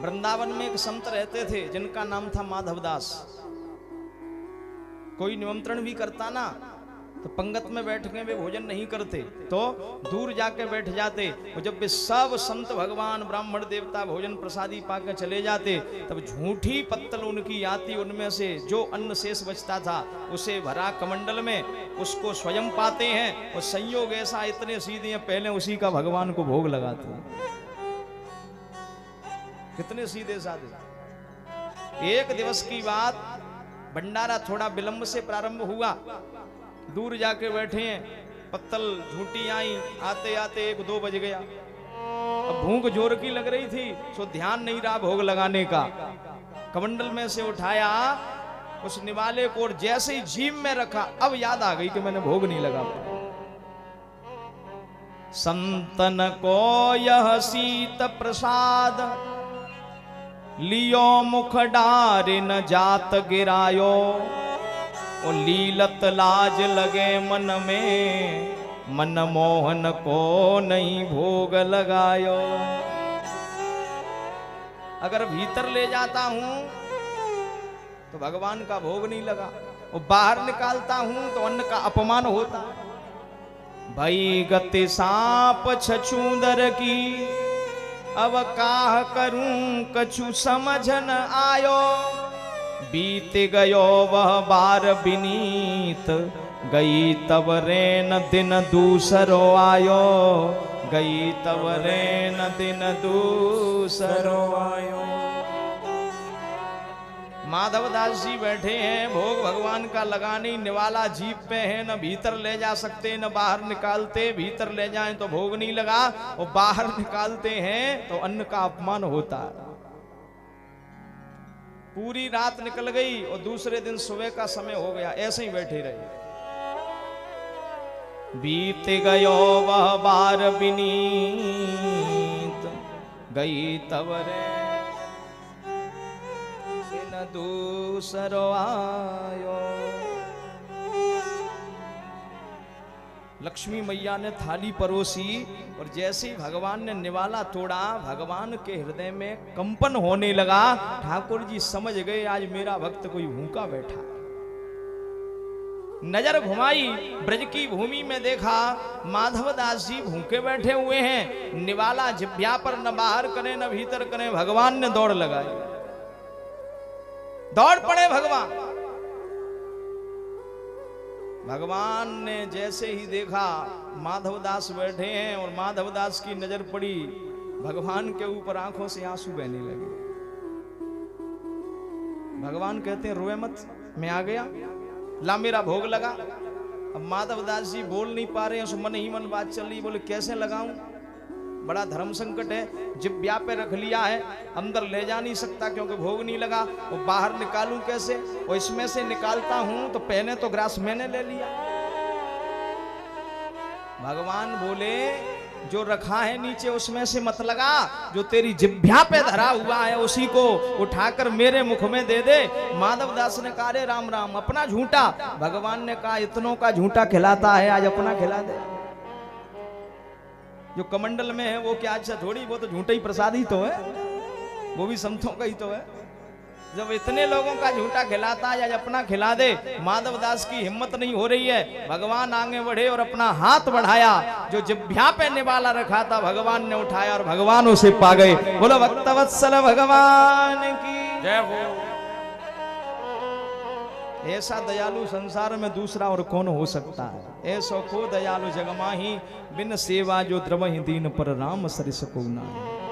वृंदावन में एक संत रहते थे जिनका नाम था माधवदास। कोई निमंत्रण भी करता ना तो पंगत में बैठ के वे भोजन नहीं करते, तो दूर जाके बैठ जाते। और जब वे सब संत भगवान ब्राह्मण देवता भोजन प्रसादी पाकर चले जाते, तब झूठी पत्तल उनकी आती, उनमें से जो अन्न शेष बचता था उसे भरा कमंडल में, उसको स्वयं पाते हैं। और संयोग ऐसा इतने सीधे हैं, पहले उसी का भगवान को भोग लगाते हैं। कितने सीधे साधे। एक दिवस की बात, भंडारा थोड़ा विलंब से प्रारंभ हुआ। दूर जाके बैठे हैं, पत्तल झूठी आई, आते आते 1-2 बज गया। अब भूख जोर की लग रही थी, सो ध्यान नहीं रहा भोग लगाने का। कमंडल में से उठाया उस निवाले को, और जैसे ही जीभ में रखा, अब याद आ गई कि मैंने भोग नहीं लगा। संतन को यह शीत प्रसाद, लियो मुख डारे न जात गिरायो। ओ लीलत लाज लगे मन में, मन मोहन को नहीं भोग लगायो। अगर भीतर ले जाता हूं तो भगवान का भोग नहीं लगा, और बाहर निकालता हूं तो अन्न का अपमान होता। भई गति सांप छछूंदर की, अब काह करूं कछु समझ न आयो। बीत गयो वह बार बिनीत, गई तब रेन दिन दूसरो आयो। गई तब रेन दिन दूसरो आयो। माधवदास जी बैठे हैं, भोग भगवान का लगानी, निवाला जीप पे है, न भीतर ले जा सकते न बाहर निकालते। भीतर ले जाएं तो भोग नहीं लगा, और बाहर निकालते हैं तो अन्न का अपमान होता है। पूरी रात निकल गई और दूसरे दिन सुबह का समय हो गया, ऐसे ही बैठे रहे। बीत गयो वह बार बिनीत, गई तब रे दूसरो आयो। लक्ष्मी मैया ने थाली परोसी, और जैसे ही भगवान ने निवाला तोड़ा, भगवान के हृदय में कंपन होने लगा। ठाकुर जी समझ गए आज मेरा भक्त कोई भूखा बैठा। नजर घुमाई, ब्रज की भूमि में देखा माधवदास जी भूखे बैठे हुए हैं। निवाला जिभ्या पर न बाहर करे न भीतर करे। भगवान ने दौड़ लगाई, दौड़ पड़े भगवान। भगवान ने जैसे ही देखा माधवदास बैठे हैं, और माधवदास की नजर पड़ी भगवान के ऊपर, आंखों से आंसू बहने लगे। भगवान कहते हैं रोए मत, मैं आ गया, ला मेरा भोग लगा। अब माधवदास जी बोल नहीं पा रहे हैं, मन ही मन बात चल रही। बोले कैसे लगाऊं, बड़ा धर्म संकट है। जिभ्या पे रख लिया है, अंदर ले जा नहीं सकता क्योंकि भोग नहीं लगा, और बाहर निकालूं कैसे। और इसमें से निकालता हूं तो पहले तो ग्रास मैंने ले लिया। भगवान बोले जो रखा है नीचे उसमें से मत लगा, जो तेरी जिभ्या पे धरा हुआ है उसी को उठाकर मेरे मुख में दे दे। माधवदास ने कहा रे राम राम, अपना झूठा। भगवान ने कहा इतनों का झूठा खिलाता है, आज अपना खिला दे। जो कमंडल में है वो क्या अच्छा थोड़ी, वो तो झूठा ही प्रसाद ही तो है, वो भी संतों का ही तो है। जब इतने लोगों का झूठा खिलाता है, आज अपना खिला दे। माधवदास की हिम्मत नहीं हो रही है। भगवान आगे बढ़े और अपना हाथ बढ़ाया, जो जिभ्या पे निवाला रखा था भगवान ने उठाया, और भगवान उसे पा गए। बोलो भक्तवत्सल भगवान की जय हो। ऐसा दयालु संसार में दूसरा और कौन हो सकता है। ऐसो को दयालु जगमाही, बिन सेवा जो द्रवहि दीन पर राम सरिस को नाहि।